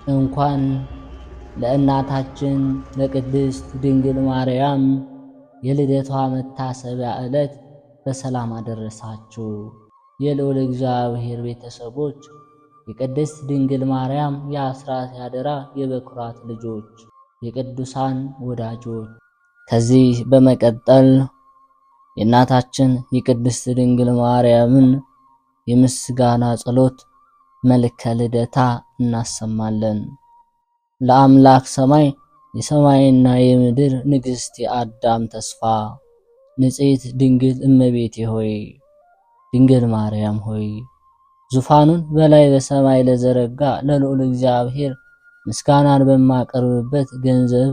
እንኳን ለእናታችን ለቅድስት ድንግል ማርያም የልደቷ መታሰቢያ ዕለት በሰላም አደረሳችሁ። የልዑል እግዚአብሔር ቤተሰቦች፣ የቅድስት ድንግል ማርያም የአስራት ያደራ የበኩራት ልጆች፣ የቅዱሳን ወዳጆች፣ ከዚህ በመቀጠል የእናታችን የቅድስት ድንግል ማርያምን የምስጋና ጸሎት መልከ ልደታ እናሰማለን። ለአምላክ ሰማይ የሰማይና የምድር ንግሥት የአዳም ተስፋ ንጽሕት ድንግል እመቤቴ ሆይ፣ ድንግል ማርያም ሆይ፣ ዙፋኑን በላይ በሰማይ ለዘረጋ ለልዑል እግዚአብሔር ምስጋናን በማቀርብበት ገንዘብ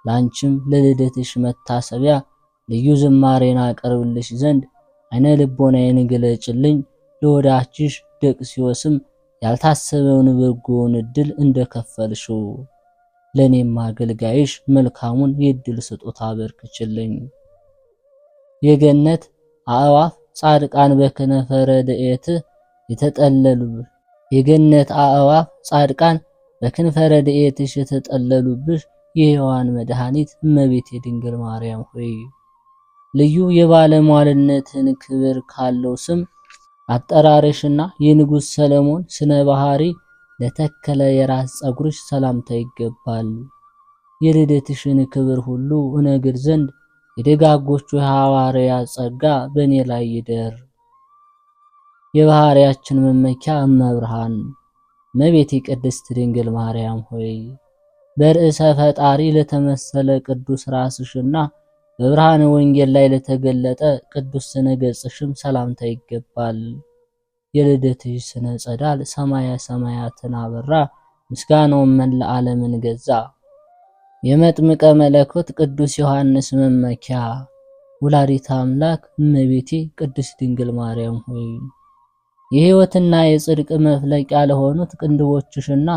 ላንቺም ለልደትሽ መታሰቢያ ልዩ ዝማሬን አቀርብልሽ ዘንድ አይነ ልቦናዬን ግለጭልኝ። ለወዳጅሽ ደቅሲዮስም ያልታሰበውን በጎውን ዕድል እንደከፈልሽው ለእኔም አገልጋይሽ መልካሙን የዕድል ስጦታ አበርክችልኝ። የገነት አእዋፍ ጻድቃን በክነፈ ረድኤትህ የተጠለሉብሽ የገነት አእዋፍ ጻድቃን በክንፈ ረድኤትሽ የተጠለሉብሽ የሕያዋን መድኃኒት እመቤቴ ድንግል ማርያም ሆይ፣ ልዩ የባለሟልነትን ክብር ካለው ስም አጠራርሽና የንጉሥ ሰለሞን ስነ ባህሪ ለተከለ የራስ ጸጉርሽ ሰላምታ ይገባል። የልደትሽን ክብር ሁሉ እነግር ዘንድ የደጋጎቹ ሐዋርያት ጸጋ በእኔ ላይ ይደር። የባህሪያችን መመኪያ እመብርሃን እመቤቴ ቅድስት ድንግል ማርያም ሆይ፣ በርዕሰ ፈጣሪ ለተመሰለ ቅዱስ ራስሽና በብርሃነ ወንጌል ላይ ለተገለጠ ቅዱስ ስነ ገጽሽም ሰላምታ ይገባል። የልደትሽ ስነ ጸዳል ሰማያ ሰማያትን አበራ፣ ምስጋናውን መላ ዓለምን ገዛ። የመጥምቀ መለኮት ቅዱስ ዮሐንስ መመኪያ ወላዲተ አምላክ እመቤቴ ቅድስት ድንግል ማርያም ሆይ፣ የሕይወትና የጽድቅ መፍለቂያ ለሆኑት ቅንድቦችሽና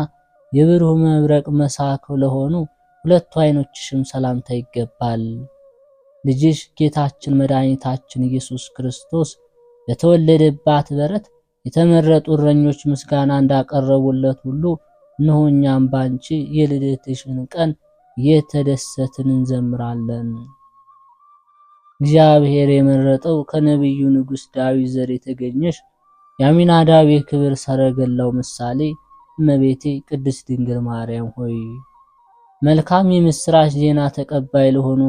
የብሩህ መብረቅ መሳክው ለሆኑ ሁለቱ ዓይኖችሽም ሰላምታ ይገባል። ልጅሽ ጌታችን መድኃኒታችን ኢየሱስ ክርስቶስ በተወለደባት በረት የተመረጡ እረኞች ምስጋና እንዳቀረቡለት ሁሉ እነሆ እኛም ባንቺ የልደትሽን ቀን እየተደሰትን እንዘምራለን። እግዚአብሔር የመረጠው ከነቢዩ ንጉሥ ዳዊት ዘር የተገኘሽ የአሚናዳብ የክብር ሰረገላው ምሳሌ እመቤቴ ቅድስት ድንግል ማርያም ሆይ፣ መልካም የምስራች ዜና ተቀባይ ለሆኑ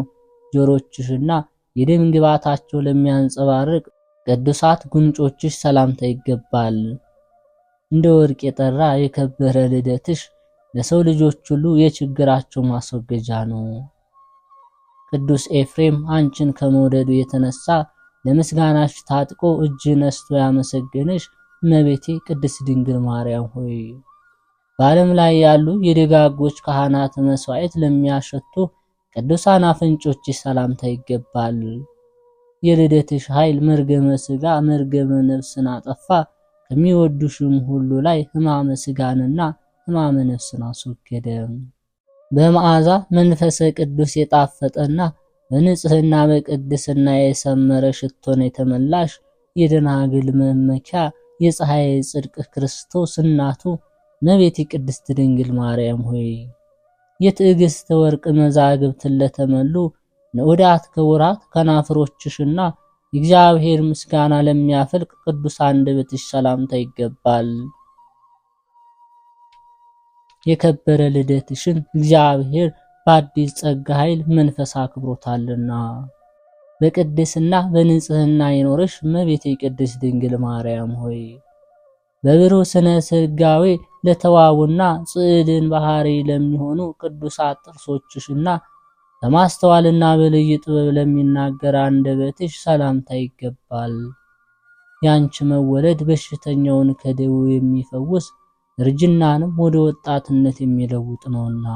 ጆሮችሽና የደም ግባታቸው ለሚያንጸባርቅ ቅዱሳት ጉንጮችሽ ሰላምታ ይገባል። እንደ ወርቅ የጠራ የከበረ ልደትሽ ለሰው ልጆች ሁሉ የችግራቸው ማስወገጃ ነው። ቅዱስ ኤፍሬም አንቺን ከመውደዱ የተነሳ ለምስጋናሽ ታጥቆ እጅ ነስቶ ያመሰገነሽ እመቤቴ ቅድስት ድንግል ማርያም ሆይ፣ በዓለም ላይ ያሉ የደጋጎች ካህናት መስዋዕት ለሚያሸቱ ቅዱሳን አፍንጮችሽ ሰላምታ ይገባል። የልደትሽ ኃይል መርገመ ሥጋ መርገመ ነፍስን አጠፋ፣ ከሚወዱሽም ሁሉ ላይ ሕማመ ሥጋንና ሕማመ ነፍስን አስወገደ። በመዓዛ መንፈሰ ቅዱስ የጣፈጠና በንጽህና በቅድስና የሰመረ ሽቶን የተመላሽ የደናግል መመኪያ የፀሐይ ጽድቅ ክርስቶስ እናቱ እመቤቴ ቅድስት ድንግል ማርያም ሆይ፣ የትዕግስት ወርቅ መዛግብትን ለተመሉ ንዑዳት ክቡራት ከናፍሮችሽና የእግዚአብሔር ምስጋና ለሚያፈልቅ ቅዱስ አንደበትሽ ሰላምታ ይገባል። የከበረ ልደትሽን እግዚአብሔር በአዲስ ጸጋ ኃይል መንፈስ አክብሮታልና በቅድስና በንጽህና የኖረሽ እመቤቴ ቅድስት ድንግል ማርያም ሆይ፣ በብሩህ ስነ ስጋዌ ለተዋቡና ጽዕድን ባህሪ ለሚሆኑ ቅዱሳት ጥርሶችሽና በማስተዋልና በልዩ ጥበብ ለሚናገር አንደበትሽ ሰላምታ ይገባል። ያንቺ መወለድ በሽተኛውን ከደዌው የሚፈውስ እርጅናንም ወደ ወጣትነት የሚለውጥ ነውና።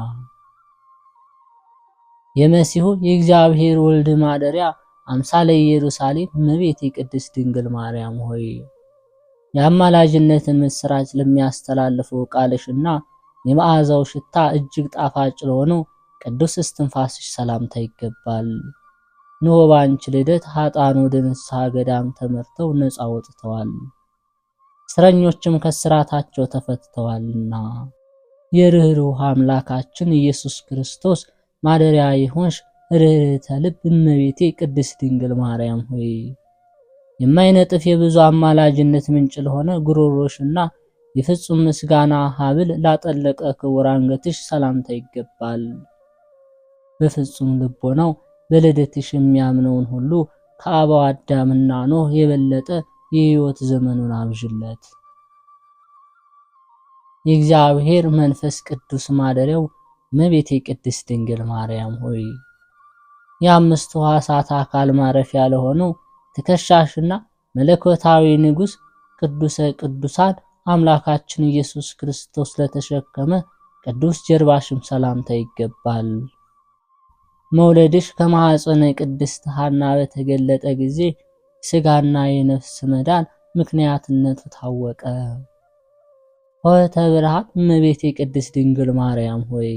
የመሲሁ የእግዚአብሔር ወልድ ማደሪያ አምሳለ ኢየሩሳሌም እመቤቴ ቅድስት ድንግል ማርያም ሆይ፣ የአማላጅነትን ምስራች ለሚያስተላልፈው ቃልሽና የመዓዛው ሽታ እጅግ ጣፋጭ ለሆነው ቅዱስ እስትንፋስሽ ሰላምታ ይገባል። እነሆ በአንቺ ልደት ኃጥአን ወደ ንስሐ ገዳም ተመርተው ነፃ ወጥተዋል፣ እስረኞችም ከስራታቸው ተፈትተዋልና። የርኅሩህ አምላካችን ኢየሱስ ክርስቶስ ማደሪያ የሆንሽ ርኅርኅተ ልብ እመቤቴ ቅድስት ድንግል ማርያም ሆይ የማይነጥፍ የብዙ አማላጅነት ምንጭ ለሆነ ጉሮሮሽና የፍጹም ምስጋና ሀብል ላጠለቀ ክቡር አንገትሽ ሰላምታ ይገባል። በፍጹም ልቦናው በልደትሽ የሚያምነውን ሁሉ ከአበው አዳምና ኖህ የበለጠ የሕይወት ዘመኑን አብዥለት። የእግዚአብሔር መንፈስ ቅዱስ ማደሪያው እመቤቴ ቅድስት ድንግል ማርያም ሆይ የአምስቱ ሕዋሳት አካል ማረፊያ ለሆነው ትከሻሽና መለኮታዊ ንጉሥ ቅዱሰ ቅዱሳን አምላካችን ኢየሱስ ክርስቶስ ለተሸከመ ቅዱስ ጀርባሽም ሰላምታ ይገባል። መውለድሽ ከማኅፀነ ቅድስት ሐና በተገለጠ ጊዜ ሥጋና የነፍስ መዳን ምክንያትነቱ ታወቀ። ሆተ ብርሃን እመቤቴ ቅድስት ድንግል ማርያም ሆይ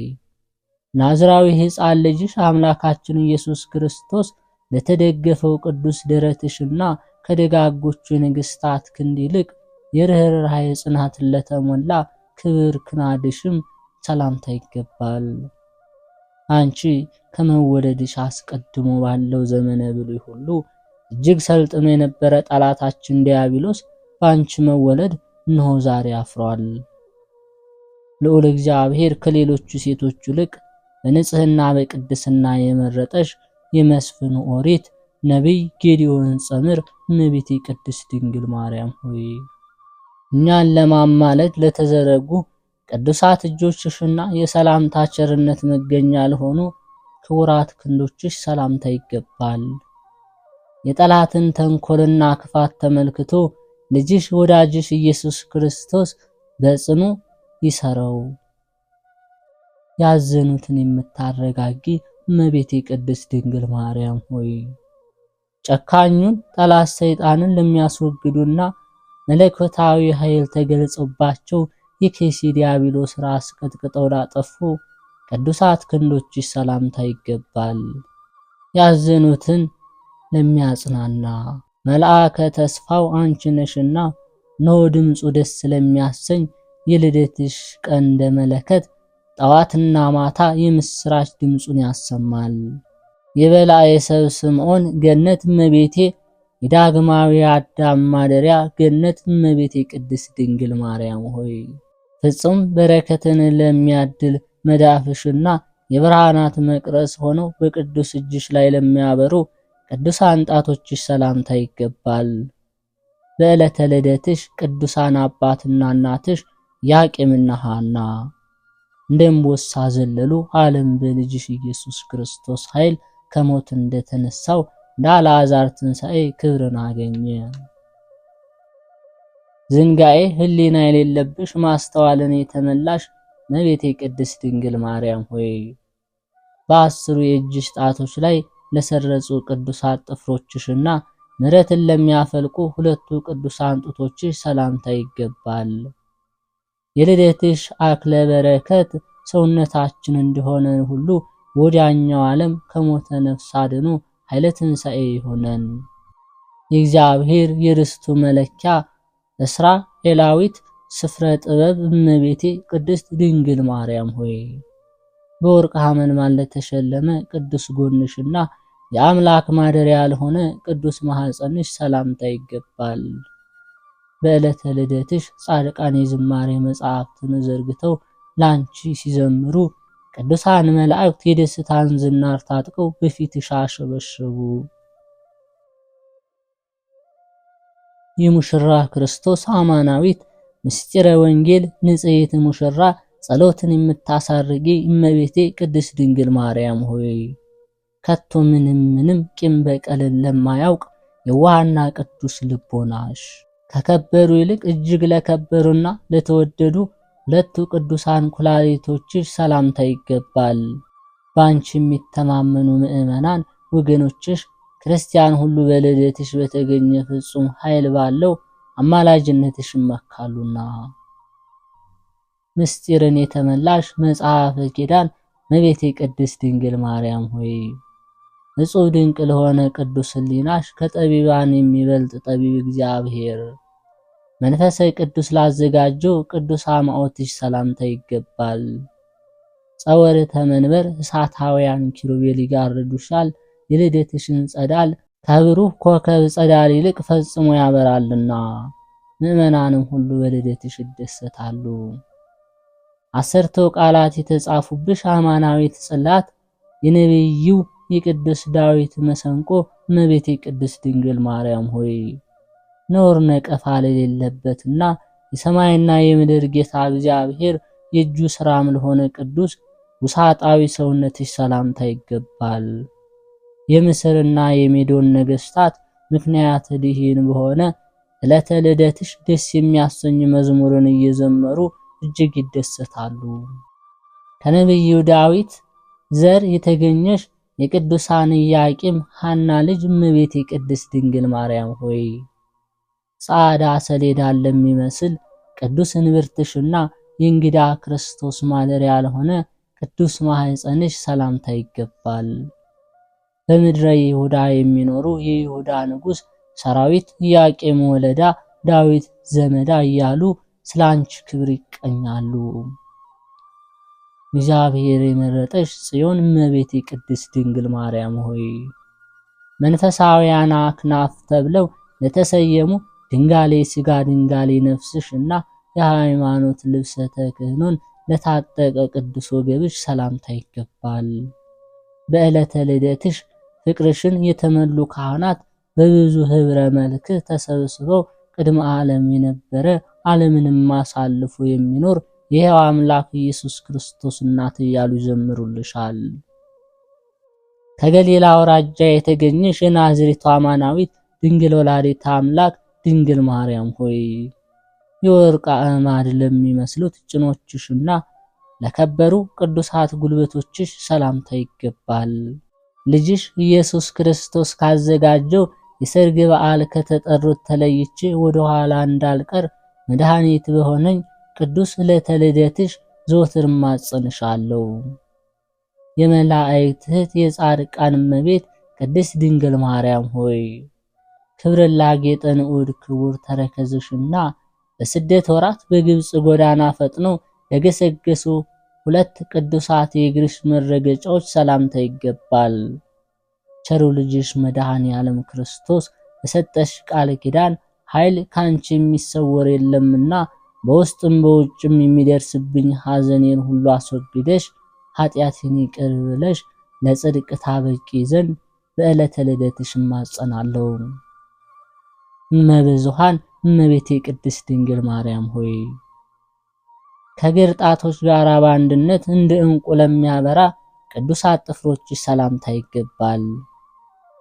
ናዝራዊ ሕፃን ልጅሽ አምላካችን ኢየሱስ ክርስቶስ ለተደገፈው ቅዱስ ደረትሽና ከደጋጎቹ የነገሥታት ክንድ ይልቅ የርኅራኄ ጽናትን ለተሞላ ክብር ክናድሽም ሰላምታ ይገባል። አንቺ ከመወለድሽ አስቀድሞ ባለው ዘመነ ብሉይ ሁሉ እጅግ ሰልጥኖ የነበረ ጠላታችን ዲያብሎስ በአንቺ መወለድ እነሆ ዛሬ አፍሯል። ልዑል እግዚአብሔር ከሌሎቹ ሴቶች ይልቅ በንጽሕና በቅድስና የመረጠሽ የመስፍኑ ኦሪት ነቢይ ጌዲዮን ጸምር እመቤቴ ቅድስት ድንግል ማርያም ሆይ እኛን ለማማለድ ለተዘረጉ ቅዱሳት እጆችሽና የሰላምታ ቸርነት መገኛ ለሆኑ ክቡራት ክንዶችሽ ሰላምታ ይገባል። የጠላትን ተንኮልና ክፋት ተመልክቶ ልጅሽ ወዳጅሽ ኢየሱስ ክርስቶስ በጽኑ ይሰረው። ያዘኑትን የምታረጋጊ እመቤቴ ቅድስት ድንግል ማርያም ሆይ ጨካኙን ጠላት ሰይጣንን ለሚያስወግዱና መለኮታዊ ኃይል ተገልጾባቸው የከይሲ ዲያብሎስ ራስ ቀጥቅጠው ላጠፉ ቅዱሳት ክንዶችሽ ሰላምታ ይገባል። ያዘኑትን ለሚያጽናና መልአከ ተስፋው አንቺ ነሽና እነሆ ድምፁ ደስ ስለሚያሰኝ የልደትሽ ቀንደ መለከት ጠዋትና ማታ የምስራች ድምፁን ያሰማል። የበላዔ ሰብ ስምዖን ገነት እመቤቴ የዳግማዊ አዳም ማደሪያ ገነት እመቤቴ ቅድስት ድንግል ማርያም ሆይ ፍጹም በረከትን ለሚያድል መዳፍሽና የብርሃናት መቅረስ ሆነው በቅዱስ እጅሽ ላይ ለሚያበሩ ቅዱሳን ጣቶችሽ ሰላምታ ይገባል። በዕለተ ልደትሽ ቅዱሳን አባትና እናትሽ ያቄምና ሐና እንደ እምቦሳ ዘለሉ። ዓለም በልጅሽ ኢየሱስ ክርስቶስ ኃይል ከሞት እንደተነሳው እንደ አልዓዛር ትንሣኤ ክብርን አገኘ። ዝንጋኤ ሕሊና የሌለብሽ ማስተዋልን የተመላሽ እመቤቴ ቅድስት ድንግል ማርያም ሆይ በአስሩ የእጅሽ ጣቶች ላይ ለሰረጹ ቅዱሳት ጥፍሮችሽና ምሕረትን ለሚያፈልቁ ሁለቱ ቅዱሳን ጡቶችሽ ሰላምታ ይገባል። የልደትሽ አክለ በረከት ሰውነታችን እንደሆነ ሁሉ ወዲያኛው ዓለም ከሞተ ነፍስ አድኖ ኃይለ ትንሣኤ ይሆነን። የእግዚአብሔር የርስቱ መለኪያ እስራኤላዊት ስፍረ ጥበብ እመቤቴ ቅድስት ድንግል ማርያም ሆይ በወርቅ ሐመልማል ለተሸለመ ቅዱስ ጎንሽና የአምላክ ማደሪያ ለሆነ ቅዱስ ማኅፀንሽ ሰላምታ ይገባል። በዕለተ ልደትሽ ጻድቃን የዝማሬ መጽሐፍትን ዘርግተው ላንቺ ሲዘምሩ ቅዱሳን መላእክት የደስታን ዝናር ታጥቀው በፊትሽ አሸበሸቡ። የሙሽራ ክርስቶስ አማናዊት ምስጢረ ወንጌል ንጽሕት ሙሽራ ጸሎትን የምታሳርጊ እመቤቴ ቅድስት ድንግል ማርያም ሆይ ከቶ ምንም ቂም በቀልን ለማያውቅ የዋህና ቅዱስ ልቦናሽ ከከበሩ ይልቅ እጅግ ለከበሩና ለተወደዱ ሁለቱ ቅዱሳን ኩላሊቶችሽ ሰላምታ ይገባል። በአንቺ የሚተማመኑ ምዕመናን ወገኖችሽ ክርስቲያን ሁሉ በልደትሽ በተገኘ ፍጹም ኃይል ባለው አማላጅነትሽ ይመካሉና። ምስጢርን የተመላሽ መጽሐፈ ኪዳን እመቤቴ ቅድስት ድንግል ማርያም ሆይ እጹብ ድንቅ ለሆነ ቅዱስ ሕሊናሽ ከጠቢባን የሚበልጥ ጠቢብ እግዚአብሔር መንፈሰ ቅዱስ ላዘጋጀው ቅዱስ አማኦትሽ ሰላምታ ይገባል። ጸወርተ መንበር እሳታውያን ኪሩቤል ይጋርዱሻል። የልደትሽን ጸዳል ከብሩህ ኮከብ ጸዳል ይልቅ ፈጽሞ ያበራልና ምዕመናንም ሁሉ በልደትሽ ይደሰታሉ። አሰርቶ ቃላት የተጻፉብሽ አማናዊት ጽላት የነቢዩ የቅዱስ ዳዊት መሰንቆ እመቤቴ ቅድስት ድንግል ማርያም ሆይ ነውር ነቀፋ የሌለበትና የሰማይና የምድር ጌታ እግዚአብሔር የእጁ ሥራም ለሆነ ቅዱስ ውሳጣዊ ሰውነትሽ ሰላምታ ይገባል። የምስርና የሜዶን ነገሥታት ምክንያት ድኂን በሆነ ዕለተ ልደትሽ ደስ የሚያሰኝ መዝሙርን እየዘመሩ እጅግ ይደሰታሉ። ከነቢዩ ዳዊት ዘር የተገኘሽ የቅዱሳን ኢያቄም ሐና ልጅ እመቤቴ ቅድስት ድንግል ማርያም ሆይ ጻዕዳ ሰሌዳን ለሚመስል ቅዱስ እንብርትሽና የእንግዳ ክርስቶስ ማደሪያ ለሆነ ቅዱስ ማኅፀንሽ ሰላምታ ይገባል። በምድረ ይሁዳ የሚኖሩ የይሁዳ ንጉሥ ሰራዊት ኢያቄም ወለዳ ዳዊት ዘመዳ እያሉ ስላንቺ ክብር ይቀኛሉ። እግዚአብሔር የመረጠሽ ጽዮን እመቤቴ ቅድስት ድንግል ማርያም ሆይ መንፈሳውያን አክናፍ ተብለው ለተሰየሙ ድንጋሌ ሥጋ ድንጋሌ ነፍስሽና የሃይማኖት ልብሰ ተክህኖን ለታጠቀ ቅዱስ ወገብሽ ሰላምታ ይገባል። በዕለተ ልደትሽ ፍቅርሽን የተመሉ ካህናት በብዙ ህብረ መልክ ተሰብስበው ቅድመ ዓለም የነበረ ዓለምንም አሳልፎ የሚኖር የሕያው አምላክ ኢየሱስ ክርስቶስ እናት እያሉ ይዘምሩልሻል። ከገሊላ አውራጃ የተገኘሽ የናዝሬቷ አማናዊት ድንግል ወላዲተ አምላክ ድንግል ማርያም ሆይ የወርቅ አዕማድ ለሚመስሉት ጭኖችሽና ለከበሩ ቅዱሳት ጉልበቶችሽ ሰላምታ ይገባል። ልጅሽ ኢየሱስ ክርስቶስ ካዘጋጀው የሰርግ በዓል ከተጠሩት ተለይቼ ወደ ኋላ እንዳልቀር መድኃኒት በሆነኝ ቅዱስ ዕለተ ልደትሽ ዘወትር እማጸንሻለሁ። የመላእክት እህት የጻድቃን እመቤት ቅድስት ድንግል ማርያም ሆይ ክብርን ላጌጠ ንዑድ ክቡር ተረከዝሽና በስደት ወራት በግብፅ ጎዳና ፈጥነው ለገሰገሱ ሁለት ቅዱሳት የእግርሽ መረገጫዎች ሰላምታ ይገባል። ቸሩ ልጅሽ መድኃኔ ዓለም ክርስቶስ በሰጠሽ ቃል ኪዳን ኃይል ካንቺ የሚሰወር የለምና በውስጥም በውጭም የሚደርስብኝ ሐዘኔን ሁሉ አስወግደሽ ኃጢአቴን ይቅር ብለሽ ለጽድቅ ታበቂ ዘንድ በዕለተ ልደትሽ እማጸናለሁ። እመብዙኃን እመቤቴ ቅድስት ድንግል ማርያም ሆይ ከግር ጣቶች ጋር በአንድነት እንደ ዕንቁ ለሚያበራ ቅዱሳት ጥፍሮችሽ ሰላምታ ይገባል።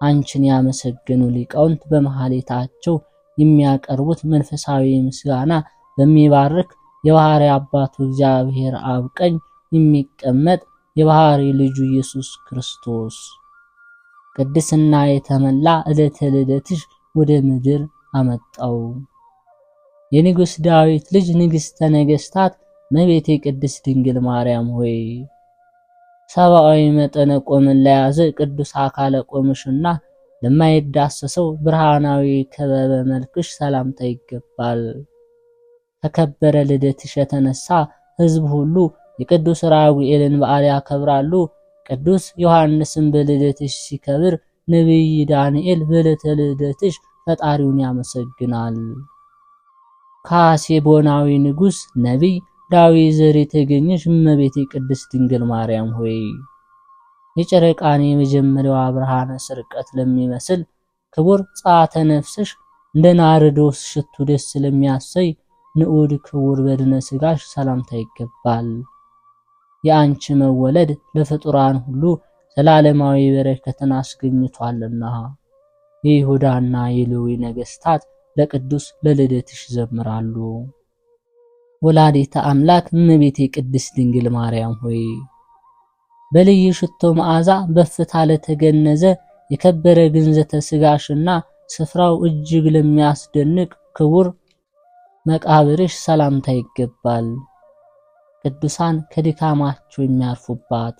አንቺን ያመሰገኑ ሊቃውንት በመሐሌታቸው የሚያቀርቡት መንፈሳዊ ምስጋና በሚባርክ የባህሪ አባቱ እግዚአብሔር አብ ቀኝ የሚቀመጥ የባህሪ ልጁ ኢየሱስ ክርስቶስ ቅድስና የተመላ ዕለተ ልደትሽ ወደ ምድር አመጣው። የንጉሥ ዳዊት ልጅ ንግሥተ ነገሥታት እመቤቴ ቅድስት ድንግል ማርያም ሆይ ሰብአዊ መጠነ ቆምን ለያዘ ቅዱስ አካለ ቆምሽና ለማይዳሰሰው ብርሃናዊ ከበበ መልክሽ ሰላምታ ይገባል። ከከበረ ልደትሽ የተነሳ ሕዝብ ሁሉ የቅዱስ ራጉኤልን በዓል ያከብራሉ። ቅዱስ ዮሐንስም በልደትሽ ሲከብር ነቢይ ዳንኤል በዕለተ ልደትሽ ፈጣሪውን ያመሰግናል። ከሐሴቦናዊ ንጉሥ ነቢይ ዳዊት ዘር የተገኘሽ እመቤቴ ቅድስት ድንግል ማርያም ሆይ የጨረቃን የመጀመሪያዋ ብርሃነ ስርቀት ለሚመስል ክቡር ጸአተ ነፍስሽ እንደ ናርዶስ ሽቱ ደስ ለሚያሰይ ንዑድ ክቡር በድነ ሥጋሽ ሰላምታ ይገባል። የአንቺ መወለድ ለፍጡራን ሁሉ ዘላለማዊ በረከትን አስገኝቷልና የይሁዳና የሌዊ ነገሥታት ለቅዱስ ለልደትሽ ይዘምራሉ። ወላዲተ አምላክ እመቤቴ ቅድስት ድንግል ማርያም ሆይ በልዩ ሽቶ መዓዛ በፍታ ለተገነዘ የከበረ ግንዘተ ሥጋሽና ስፍራው እጅግ ለሚያስደንቅ ክቡር መቃብርሽ ሰላምታ ይገባል። ቅዱሳን ከድካማቸው የሚያርፉባት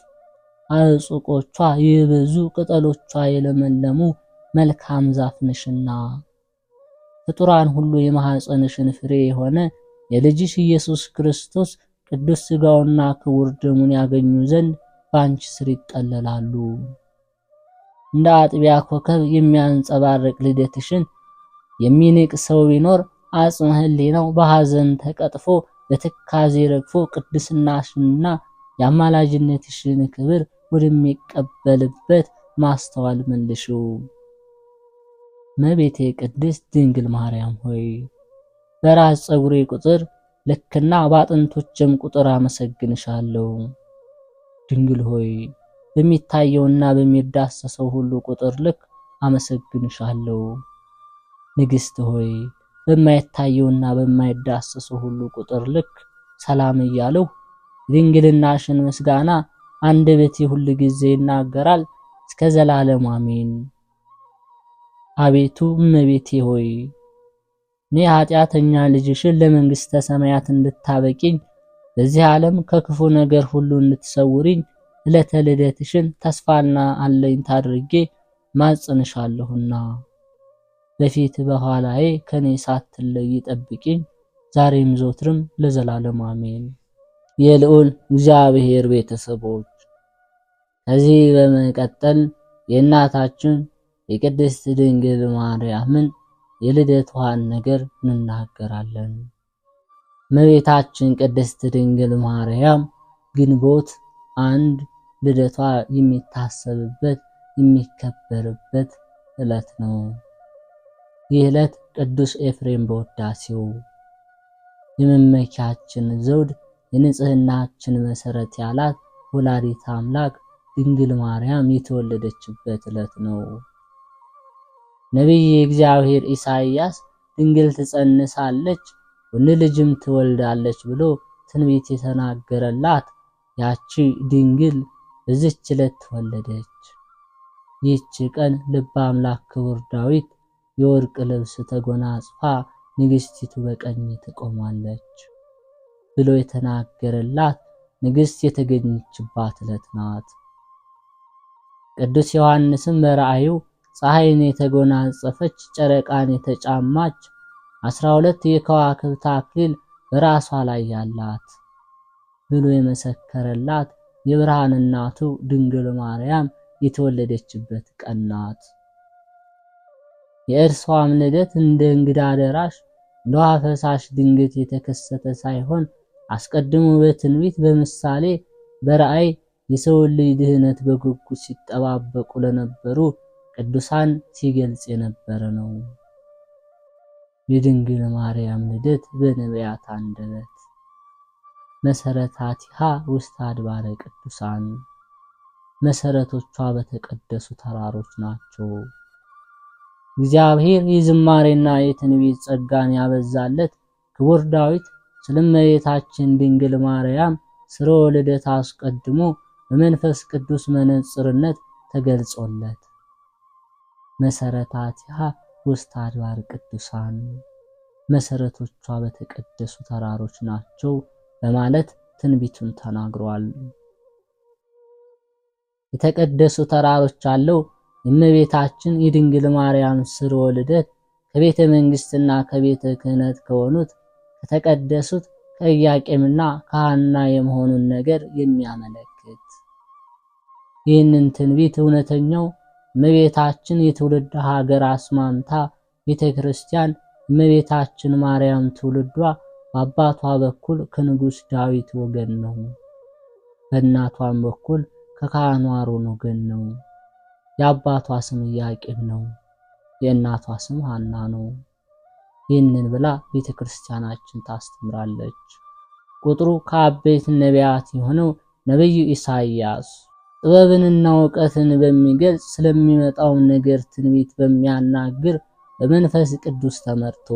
አዕጾቆቿ የበዙ ቅጠሎቿ የለመለሙ መልካም ዛፍ ነሽና ፍጡራን ሁሉ የማኅፀንሽን ፍሬ የሆነ የልጅሽ ኢየሱስ ክርስቶስ ቅዱስ ሥጋውና ክቡር ደሙን ያገኙ ዘንድ በአንቺ ስር ይጠለላሉ። እንደ አጥቢያ ኮከብ የሚያንጸባርቅ ልደትሽን የሚንቅ ሰው ቢኖር አጽመ ሕሊናው በሐዘን ተቀጥፎ በትካዜ ረግፎ ቅድስናሽንና የአማላጅነትሽን ክብር ወደሚቀበልበት ማስተዋል መልሽው። እመቤቴ ቅድስት ድንግል ማርያም ሆይ በራስ ፀጉሬ ቁጥር ልክና በአጥንቶችም ቁጥር አመሰግንሻለሁ። ድንግል ሆይ በሚታየውና በሚዳሰሰው ሁሉ ቁጥር ልክ አመሰግንሻለሁ። ንግሥት ሆይ በማይታየውና በማይዳሰሰው ሁሉ ቁጥር ልክ ሰላም እያለሁ ድንግልናሽን ምስጋና አንደበቴ ሁል ጊዜ ይናገራል እስከ ዘላለም አሜን። አቤቱ እመቤቴ ሆይ እኔ ኃጢአተኛ ልጅሽን ለመንግሥተ ሰማያት እንድታበቂኝ በዚህ ዓለም ከክፉ ነገር ሁሉ እንድትሰውሪኝ ዕለተ ልደትሽን ተስፋና አለኝታ አድርጌ ማጽንሻለሁና በፊት በኋላዬ ከኔ ሳትለይ ጠብቂኝ ዛሬም ዘወትርም ለዘላለም አሜን። የልዑል እግዚአብሔር ቤተሰቦች ከዚህ በመቀጠል የእናታችን የቅድስት ድንግል ማርያምን የልደቷን ነገር እንናገራለን። እመቤታችን ቅድስት ድንግል ማርያም ግንቦት 1 ልደቷ የሚታሰብበት የሚከበርበት ዕለት ነው። ይህ ዕለት ቅዱስ ኤፍሬም በውዳሴው የመመኪያችን ዘውድ የንጽህናችን መሰረት ያላት ወላዲተ አምላክ ድንግል ማርያም የተወለደችበት ዕለት ነው። ነቢይ እግዚአብሔር ኢሳይያስ ድንግል ትጸንሳለች ወንድ ልጅም ትወልዳለች ብሎ ትንቢት የተናገረላት ያቺ ድንግል በዚች ዕለት ተወለደች። ይህች ቀን ልበ አምላክ ክቡር ዳዊት የወርቅ ልብስ ተጎናጽፋ ንግሥቲቱ በቀኝ ትቆማለች ብሎ የተናገረላት ንግሥት የተገኘችባት ዕለት ናት። ቅዱስ ዮሐንስም በራእዩ ፀሐይን የተጎናጸፈች ጨረቃን የተጫማች 12 የከዋክብት አክሊል በራሷ ላይ ያላት ብሎ የመሰከረላት የብርሃን እናቱ ድንግል ማርያም የተወለደችበት ቀን ናት። የእርሷም ልደት እንደ እንግዳ ደራሽ እንደ ውሃ ፈሳሽ ድንገት የተከሰተ ሳይሆን አስቀድሞ በትንቢት በምሳሌ በራእይ የሰው ልጅ ድህነት በጉጉት ሲጠባበቁ ለነበሩ ቅዱሳን ሲገልጽ የነበረ ነው። የድንግል ማርያም ልደት በነቢያት አንደበት መሰረታቲሃ ውስተ አድባረ ቅዱሳን መሰረቶቿ በተቀደሱ ተራሮች ናቸው። እግዚአብሔር የዝማሬና የትንቢት ጸጋን ያበዛለት ክቡር ዳዊት ስለ እመቤታችን ድንግል ማርያም ስርወ ልደት አስቀድሞ በመንፈስ ቅዱስ መነጽርነት ተገልጾለት መሰረታቲሃ ውስተ አድባረ ቅዱሳን መሰረቶቿ በተቀደሱ ተራሮች ናቸው በማለት ትንቢቱን ተናግሯል። የተቀደሱ ተራሮች አለው የእመቤታችን የድንግል ማርያም ስርወ ልደት ከቤተ መንግስትና ከቤተ ክህነት ከሆኑት ከተቀደሱት ከኢያቄምና ከሐና የመሆኑን ነገር የሚያመለክት ይህንን ትንቢት እውነተኛው እመቤታችን የትውልድ ሀገር አስማምታ ቤተ ክርስቲያን እመቤታችን ማርያም ትውልዷ በአባቷ በኩል ከንጉሥ ዳዊት ወገን ነው። በእናቷም በኩል ከካህኑ አሮን ወገን ነው። የአባቷ ስም ኢያቄም ነው። የእናቷ ስም ሐና ነው። ይህንን ብላ ቤተ ክርስቲያናችን ታስተምራለች። ቁጥሩ ከአበይት ነቢያት የሆነው ነቢዩ ኢሳይያስ ጥበብንና እውቀትን በሚገልጽ ስለሚመጣው ነገር ትንቢት በሚያናግር በመንፈስ ቅዱስ ተመርቶ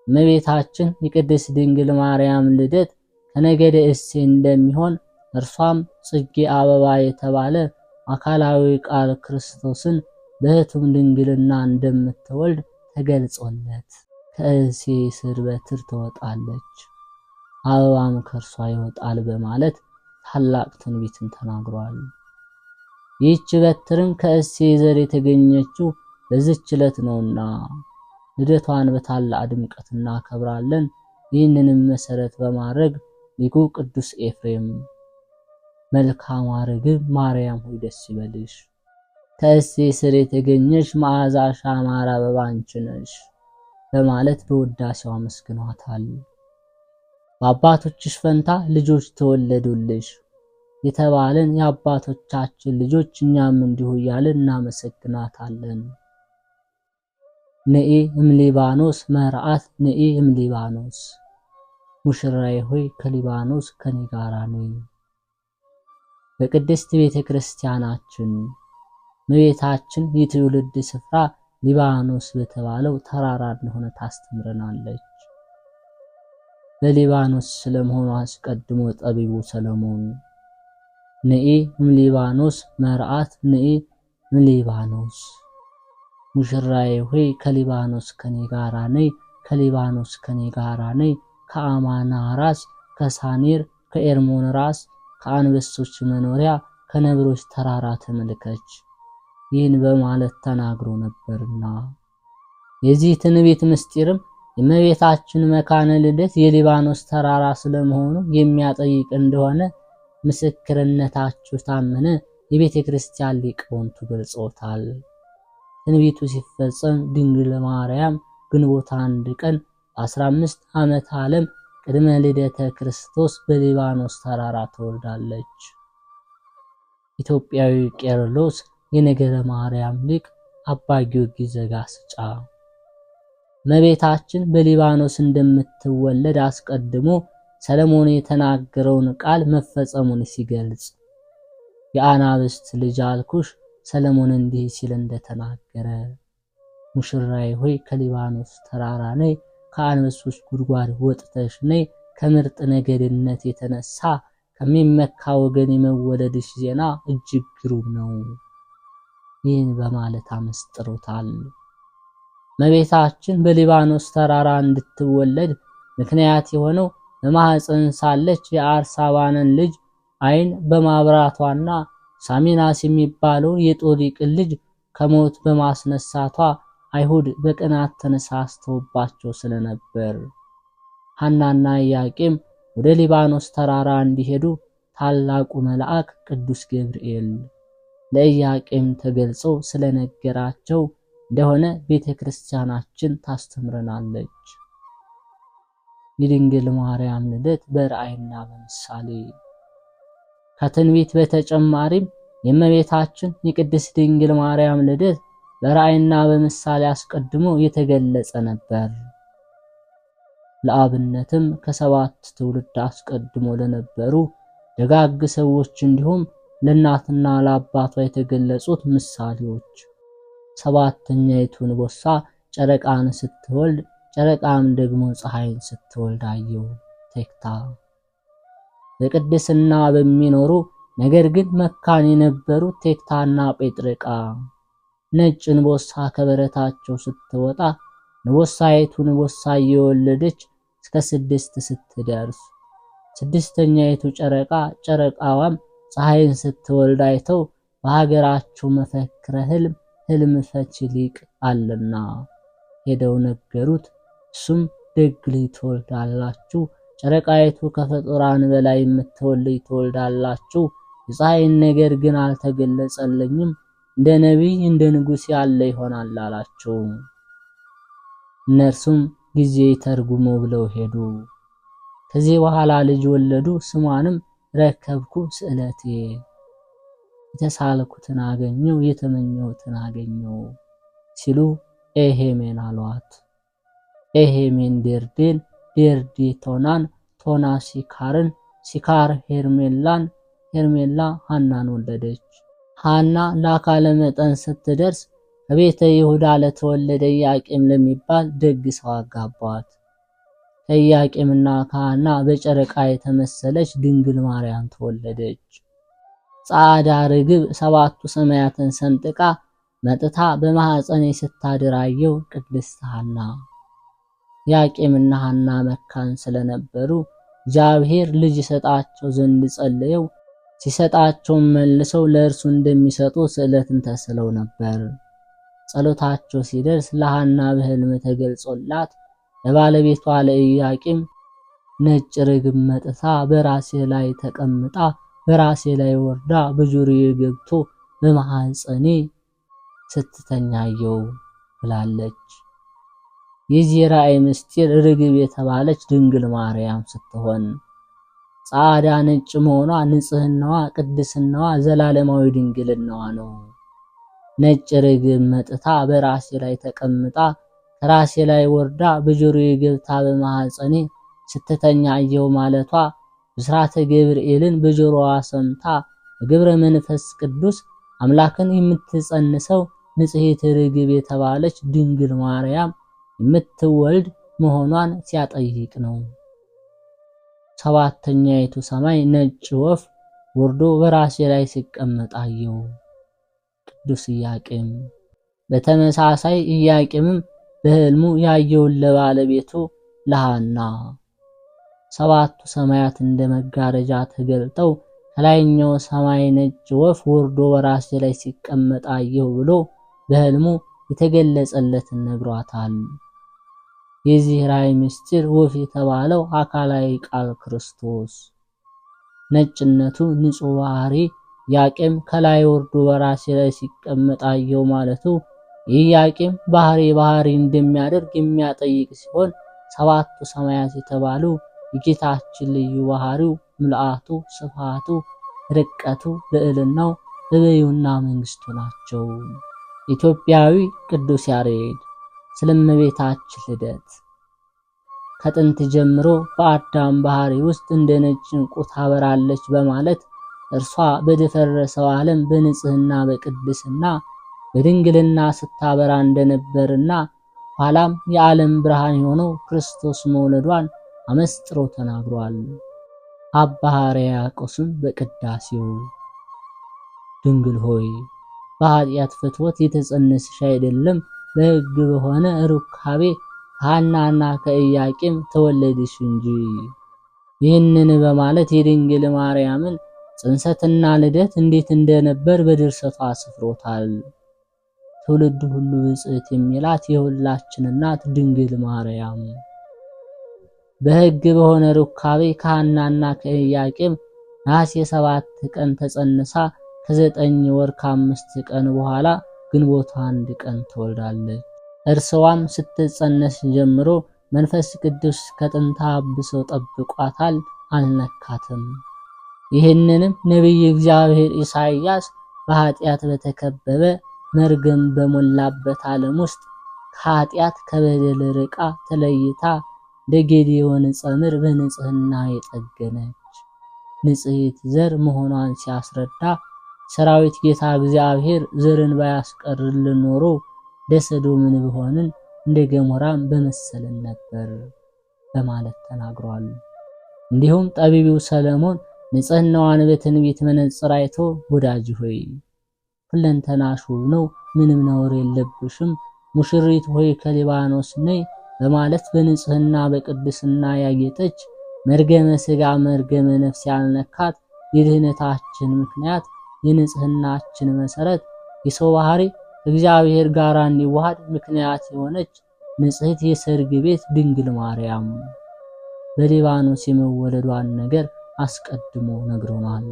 እመቤታችን የቅድስት ድንግል ማርያም ልደት ከነገደ እሴይ እንደሚሆን እርሷም ጽጌ አበባ የተባለ አካላዊ ቃል ክርስቶስን በሕቱም ድንግልና እንደምትወልድ ተገልጾለት ከእሴይ ስር በትር ትወጣለች አበባም ከእርሷ ይወጣል በማለት ታላቅ ትንቢትን ተናግሯል። ይህች በትርም ከእሴይ ዘር የተገኘችው በዚህች ዕለት ነውና ልደቷን በታላቅ ድምቀት እናከብራለን። ይህንንም መሰረት በማድረግ ሊቁ ቅዱስ ኤፍሬም መልካሟ ርግብ ማርያም ሆይ ደስ ይበልሽ፣ ከእሴይ ስር የተገኘሽ መዓዛሽ ያማረ አበባ አንቺ ነሽ በማለት በውዳሴው አመስግኗታል። በአባቶችሽ ፈንታ ልጆች ተወለዱልሽ የተባለን የአባቶቻችን ልጆች እኛም እንዲሁ እያልን እናመሰግናታለን። ነኢ እምሊባኖስ መርዓት ነኢ እምሊባኖስ፣ ሙሽራዬ ሆይ ከሊባኖስ ከኔ ጋር ነይ። በቅድስት ቤተ ክርስቲያናችን እመቤታችን የትውልድ ስፍራ ሊባኖስ በተባለው ተራራ እንደሆነ ታስተምረናለች። በሊባኖስ ስለመሆኑ አስቀድሞ ጠቢቡ ሰለሞን ነኢ እምሊባኖስ መርዓት ነኢ እምሊባኖስ፣ ሙሽራዬ ሆይ ከሊባኖስ ከኔ ጋራ ነይ፣ ከሊባኖስ ከኔ ጋራ ነይ፣ ከአማና ራስ ከሳኔር ከኤርሞን ራስ ከአንበሶች መኖሪያ ከነብሮች ተራራ ተመልከች፣ ይህን በማለት ተናግሮ ነበርና። የዚህ ትንቢት ምስጢርም የእመቤታችን መካነ ልደት የሊባኖስ ተራራ ስለመሆኑ የሚያጠይቅ እንደሆነ ምስክርነታቸው ታመነ የቤተ ክርስቲያን ሊቃውንቱ ገልጾታል። ትንቢቱ ሲፈጸም ድንግል ማርያም ግንቦት 1 ቀን 15 ዓመተ ዓለም ቅድመ ልደተ ክርስቶስ በሊባኖስ ተራራ ተወልዳለች። ኢትዮጵያዊ ቄርሎስ የነገረ ማርያም ሊቅ አባ ጊዮርጊስ ዘጋስጫ እመቤታችን በሊባኖስ እንደምትወለድ አስቀድሞ ሰለሞን የተናገረውን ቃል መፈጸሙን ሲገልጽ የአናብስት ልጅ አልኩሽ ሰለሞን እንዲህ ሲል እንደተናገረ ሙሽራዬ ሆይ ከሊባኖስ ተራራ ነይ፣ ከአንበሶች ጉድጓድ ወጥተሽ ነይ፣ ከምርጥ ነገድነት የተነሳ ከሚመካ ወገን የመወለድሽ ዜና እጅግ ግሩም ነው። ይህን በማለት አመስጥሮታል። እመቤታችን በሊባኖስ ተራራ እንድትወለድ ምክንያት የሆነው በማኅፀን ሳለች የአርሳባንን ልጅ ዓይን በማብራቷና ሳሚናስ የሚባለው የጦሊቅን ልጅ ከሞት በማስነሳቷ አይሁድ በቅናት ተነሳስተውባቸው ስለነበር ሐናና ኢያቄም ወደ ሊባኖስ ተራራ እንዲሄዱ ታላቁ መልአክ ቅዱስ ገብርኤል ለኢያቄም ተገልጾ ስለነገራቸው እንደሆነ ቤተክርስቲያናችን ታስተምረናለች። የድንግል ማርያም ልደት በራእይና በምሳሌ ከትንቢት በተጨማሪም የእመቤታችን የቅድስት ድንግል ማርያም ልደት በራእይና በምሳሌ አስቀድሞ የተገለጸ ነበር። ለአብነትም ከሰባት ትውልድ አስቀድሞ ለነበሩ ደጋግ ሰዎች እንዲሁም ለእናትና ለአባቷ የተገለጹት ምሳሌዎች ሰባተኛይቱ ንቦሳ ጨረቃን ስትወልድ ጨረቃም ደግሞ ፀሐይን ስትወልድ አየሁ። ቴክታ በቅድስና በሚኖሩ ነገር ግን መካን የነበሩ ቴክታና ጴጥርቃ ነጭ ንቦሳ ከበረታቸው ስትወጣ ንቦሳይቱ ንቦሳ እየወለደች እስከ 6 ስትደርስ ስድስተኛይቱ ጨረቃ ጨረቃዋም ፀሐይን ስትወልድ አይተው በሀገራቸው መፈክረ ህልም ፈቺ ሊቅ አለና ሄደው ነገሩት። እሱም ደግ ልጅ ትወልዳላችሁ፣ ጨረቃይቱ ከፍጡራን በላይ የምትወልድ ትወልዳላችሁ፣ የፀሐይን ነገር ግን አልተገለጸልኝም፣ እንደ ነቢይ እንደ ንጉሥ ያለ ይሆናል አላቸው። እነርሱም ጊዜ ተርጉሞ ብለው ሄዱ። ከዚህ በኋላ ልጅ ወለዱ። ስሟንም ረከብኩ ስዕለቴ፣ የተሳልኩትን አገኘው የተመኘሁትን አገኘው ሲሉ ኤሄሜን አሏት። ኤሄሜን ዴርዴን፣ ዴርዴ ቶናን፣ ቶና ሲካርን፣ ሲካር ሄርሜላን፣ ሄርሜላ ሐናን ወለደች። ሐና ለአካለ መጠን ስትደርስ ከቤተ ይሁዳ ለተወለደ ኢያቄም ለሚባል ደግ ሰው አጋቧት። ከኢያቄምና ከሐና በጨረቃ የተመሰለች ድንግል ማርያም ተወለደች። ጻዕዳ ርግብ 7ቱ ሰማያትን ሰንጥቃ መጥታ በማኅፀኔ ስታድር አየሁ። ቅድስት ሐና ኢያቄምና ሐና መካን ስለነበሩ እግዚአብሔር ልጅ ይሰጣቸው ዘንድ ጸልየው ሲሰጣቸው መልሰው ለእርሱ እንደሚሰጡ ስዕለትን ተስለው ነበር። ጸሎታቸው ሲደርስ ለሐና በሕልም ተገልጾላት ለባለቤቷ ለኢያቄም ነጭ ርግብ መጥታ በራሴ ላይ ተቀምጣ በራሴ ላይ ወርዳ በጆሮዬ ገብቶ በማህፀኔ ስትተኛየው ብላለች። የዚህ ራእይ ምስጢር ርግብ የተባለች ድንግል ማርያም ስትሆን ጻዕዳ ነጭ መሆኗ ንጽህናዋ፣ ቅድስናዋ፣ ዘላለማዊ ድንግልናዋ ነው። ነጭ ርግብ መጥታ በራሴ ላይ ተቀምጣ ከራሴ ላይ ወርዳ በጆሮዬ ገብታ በማህፀኔ ስትተኛየው ማለቷ ብስራተ ገብርኤልን በጆሮዋ ሰምታ በግብረ መንፈስ ቅዱስ አምላክን የምትጸንሰው ንጽሕት ርግብ የተባለች ድንግል ማርያም የምትወልድ መሆኗን ሲያጠይቅ ነው። ሰባተኛይቱ ሰማይ ነጭ ወፍ ወርዶ በራሴ ላይ ሲቀመጥ አየሁ። ቅዱስ ኢያቄም። በተመሳሳይ ኢያቄምም በሕልሙ ያየውን ለባለቤቱ ለሐና ሰባቱ ሰማያት እንደ መጋረጃ ተገልጠው ከላይኛው ሰማይ ነጭ ወፍ ወርዶ በራሴ ላይ ሲቀመጥ አየሁ ብሎ በሕልሙ የተገለጸለትን ነግሯታል። የዚህ ራእይ ምስጢር ወፍ የተባለው አካላዊ ቃል ክርስቶስ ነጭነቱ ንጹሕ ባህሪ ኢያቄም ከላይ ወርዶ በራሴ ላይ ሲቀመጥ አየሁ ማለቱ የኢያቄም ባህሪ እንደሚያደርግ የሚያጠይቅ ሲሆን ሰባቱ ሰማያት የተባሉ የጌታችን ልዩ ባህሪው ምልአቱ፣ ስፋቱ፣ ርቀቱ፣ ልዕልናው፣ እበዩና መንግስቱ ናቸው። ኢትዮጵያዊ ቅዱስ ያሬድ ስለ እመቤታችን ልደት ከጥንት ጀምሮ በአዳም ባህሪ ውስጥ እንደ ነጭ ዕንቁ ታበራለች በማለት እርሷ በደፈረሰው ዓለም በንጽህና በቅድስና በድንግልና ስታበራ እንደነበርና ኋላም የዓለም ብርሃን የሆነው ክርስቶስ መውለዷን አመስጥሮ ተናግሯል። አባ ሕርያቆስም በቅዳሴው ድንግል ሆይ በኃጢአት ፍትወት የተጸነስሽ አይደለም በሕግ በሆነ ሩካቤ ከሐናና ከኢያቄም ተወለድሽ እንጂ። ይህንን በማለት የድንግል ማርያምን ጽንሰትና ልደት እንዴት እንደነበር በድርሰቷ አስፍሮታል። ትውልድ ሁሉ ብጽዕት የሚላት የሁላችን እናት ድንግል ማርያም በሕግ በሆነ ሩካቤ ከሐናና ከኢያቄም ነሐሴ 7 ቀን ተጸንሳ ከ9 ወር ከ5 ቀን በኋላ ግንቦት 1 ቀን ትወልዳለች። እርስዋም ስትጸነስ ጀምሮ መንፈስ ቅዱስ ከጥንተ አብሶ ጠብቋታል፣ አልነካትም። ይህንንም ነቢይ እግዚአብሔር ኢሳይያስ በኃጢአት በተከበበ መርገም በሞላበት ዓለም ውስጥ ከኃጢአት ከበደል ርቃ ተለይታ ደጌዴዎን ጸምር በንጽህና የጠገነች ንጽሕት ዘር መሆኗን ሲያስረዳ ሰራዊት ጌታ እግዚአብሔር ዘርን ባያስቀርልን ኖሮ ደሰዶምን ብሆንን እንደ ገሞራም በመሰለን ነበር በማለት ተናግሯል። እንዲሁም ጠቢቡ ሰለሞን ንጽህናዋን በትንቢት መነጽር አይቶ ወዳጅ ሆይ ሁለንተናሽ ውብ ነው፣ ምንም ነውር የለብሽም፣ ሙሽሪት ሆይ ከሊባኖስ ነይ በማለት በንጽህና በቅድስና ያጌጠች መርገመ ሥጋ መርገመ ነፍስ ያልነካት የድህነታችን ምክንያት የንጽህናችን መሰረት የሰው ባህሪ እግዚአብሔር ጋር እንዲዋሃድ ምክንያት የሆነች ንጽሕት የሰርግ ቤት ድንግል ማርያም በሊባኖስ የመወለዷን ነገር አስቀድሞ ነግሮናል።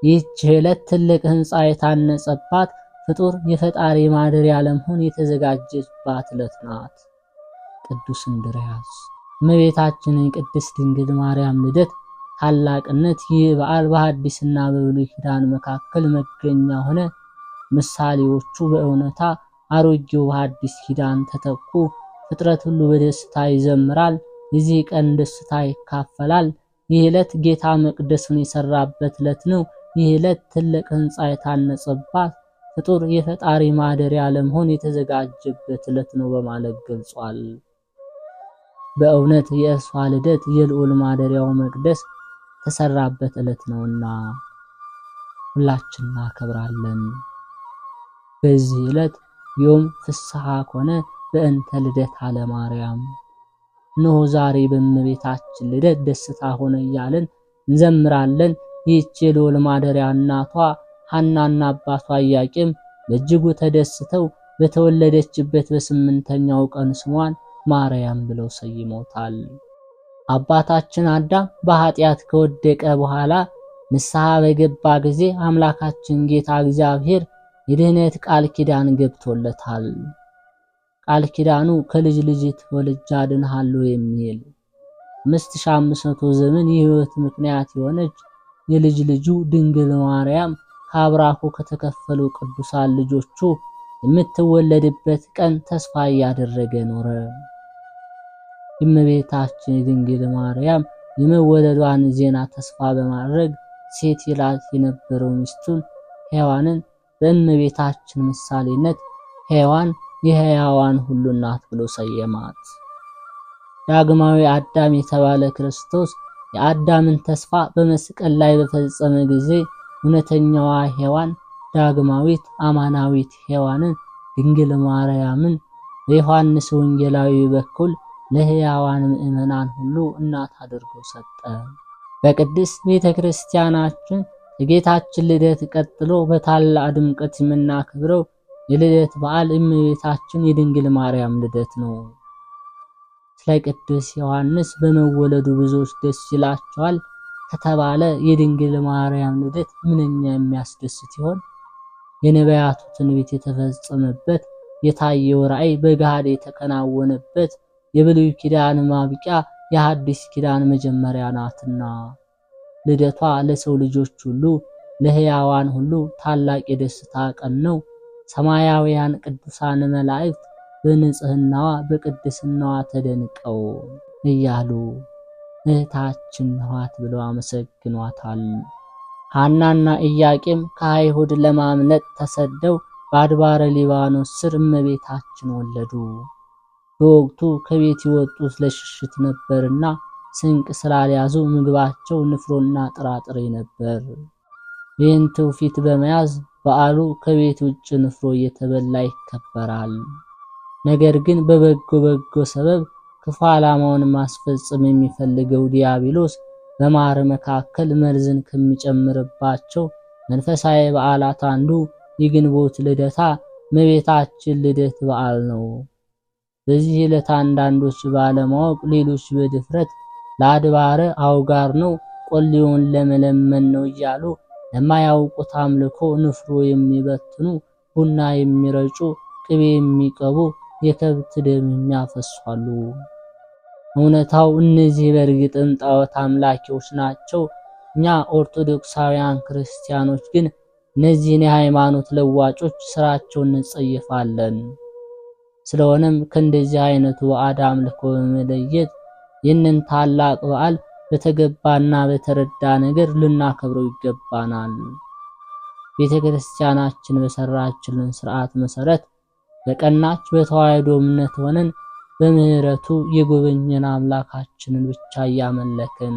ይህች ዕለት ትልቅ ሕንፃ የታነጸባት ፍጡር የፈጣሪ ማደሪያ ለመሆን የተዘጋጀባት ዕለት ናት። ቅዱስ እንድርያስ እመቤታችንን ቅድስት ድንግል ማርያም ልደት ታላቅነት ይህ በዓል በሐዲስና በብሉይ ኪዳን መካከል መገኛ ሆነ። ምሳሌዎቹ በእውነታ አሮጌው በሐዲስ ኪዳን ተተኩ። ፍጥረት ሁሉ በደስታ ይዘምራል፣ የዚህ ቀን ደስታ ይካፈላል። ይህ ዕለት ጌታ መቅደሱን የሰራበት ዕለት ነው። ይህ ዕለት ትልቅ ሕንፃ የታነጸባት ፍጡር የፈጣሪ ማደሪያ ለመሆን የተዘጋጀበት ዕለት ነው በማለት ገልጿል። በእውነት የእርሷ ልደት የልዑል ማደሪያው መቅደስ ተሰራበት ዕለት ነውና ሁላችን እናከብራለን። በዚህ ዕለት ዮም ፍስሐ ኮነ በእንተ ልደት አለ ማርያም። እነሆ ዛሬ በእመቤታችን ልደት ደስታ ሆነ እያልን እንዘምራለን። ይህች የልዑል ማደሪያ እናቷ ሐናና አባቷ ኢያቄም በእጅጉ ተደስተው በተወለደችበት በ8ኛው ቀን ስሟን ማርያም ብለው ሰይመውታል። አባታችን አዳም በኃጢአት ከወደቀ በኋላ ንስሐ በገባ ጊዜ አምላካችን ጌታ እግዚአብሔር የድህነት ቃል ኪዳን ገብቶለታል። ቃል ኪዳኑ ከልጅ ልጅ ተወልጄ አድንሃለሁ የሚል 5500 ዘመን የሕይወት ምክንያት የሆነች የልጅ ልጁ ድንግል ማርያም ከአብራኩ ከተከፈሉ ቅዱሳን ልጆቹ የምትወለድበት ቀን ተስፋ እያደረገ ኖረ። የእመቤታችን የድንግል ማርያም የመወለዷን ዜና ተስፋ በማድረግ ሴት ይላት የነበረው ሚስቱን ሔዋንን በእመቤታችን ምሳሌነት ሔዋን የሕያዋን ሁሉ እናት ብሎ ሰየማት። ዳግማዊ አዳም የተባለ ክርስቶስ የአዳምን ተስፋ በመስቀል ላይ በፈጸመ ጊዜ እውነተኛዋ ሔዋን ዳግማዊት አማናዊት ሔዋንን ድንግል ማርያምን በዮሐንስ ወንጌላዊ በኩል ለሕያዋን ምእመናን ሁሉ እናት አድርጎ ሰጠ። በቅድስት ቤተክርስቲያናችን የጌታችን ልደት ቀጥሎ በታላቅ ድምቀት የምናከብረው የልደት በዓል እመቤታችን የድንግል ማርያም ልደት ነው። ስለ ቅዱስ ዮሐንስ በመወለዱ ብዙዎች ደስ ይላቸዋል ከተባለ የድንግል ማርያም ልደት ምንኛ የሚያስደስት ይሆን? የነቢያቱ ትንቢት የተፈጸመበት፣ የታየው ራእይ በገሃድ የተከናወነበት፣ የብሉይ ኪዳን ማብቂያ የሐዲስ ኪዳን መጀመሪያ ናትና ልደቷ ለሰው ልጆች ሁሉ ለሕያዋን ሁሉ ታላቅ የደስታ ቀን ነው። ሰማያውያን ቅዱሳን መላእክት በንጽህናዋ በቅድስናዋ ተደንቀው እያሉ እህታችን ናት ብለው አመሰግኗታል። ሐናና ኢያቄም ከአይሁድ ለማምለጥ ተሰደው በአድባረ ሊባኖስ ስር እመቤታችን ወለዱ። በወቅቱ ከቤት የወጡት ለሽሽት ነበርና ስንቅ ስላልያዙ ምግባቸው ንፍሮና ጥራጥሬ ነበር። ይህን ትውፊት በመያዝ በዓሉ ከቤት ውጭ ንፍሮ እየተበላ ይከበራል። ነገር ግን በበጎ ሰበብ ክፉ ዓላማውን ማስፈጸም የሚፈልገው ዲያብሎስ በማር መካከል መርዝን ከሚጨምርባቸው መንፈሳዊ በዓላት አንዱ የግንቦት ልደታ እመቤታችን ልደት በዓል ነው። በዚህ ዕለት አንዳንዶች ባለማወቅ ሌሎች በድፍረት ለአድባረ አውጋር ነው ቆሌውን ለመለመን ነው እያሉ ለማያውቁት አምልኮ ንፍሮ የሚበትኑ፣ ቡና የሚረጩ፣ ቅቤ የሚቀቡ፣ የከብት ደም የሚያፈሷሉ። እውነታው እነዚህ በእርግጥም ጣዖት አምላኪዎች ናቸው። እኛ ኦርቶዶክሳውያን ክርስቲያኖች ግን እነዚህን የሃይማኖት ለዋጮች ስራቸውን እንጸየፋለን። ስለሆነም ከእንደዚህ አይነቱ ባዕድ አምልኮ በመለየት ይህንን ታላቅ በዓል በተገባና በተረዳ ነገር ልናከብረው ይገባናል። ቤተክርስቲያናችን በሰራችልን ሥርዓት መሰረት በቀናች በተዋህዶ እምነት ሆነን በምህረቱ የጎበኘን አምላካችንን ብቻ እያመለክን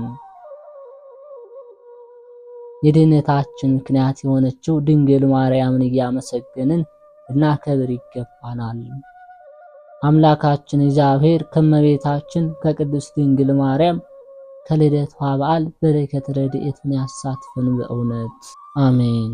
የድህነታችን ምክንያት የሆነችው ድንግል ማርያምን እያመሰገንን ልናከብር ይገባናል። አምላካችን እግዚአብሔር ከመቤታችን ከቅድስት ድንግል ማርያም ከልደቷ በዓል በረከት ረድኤትን ያሳትፈን በእውነት አሜን።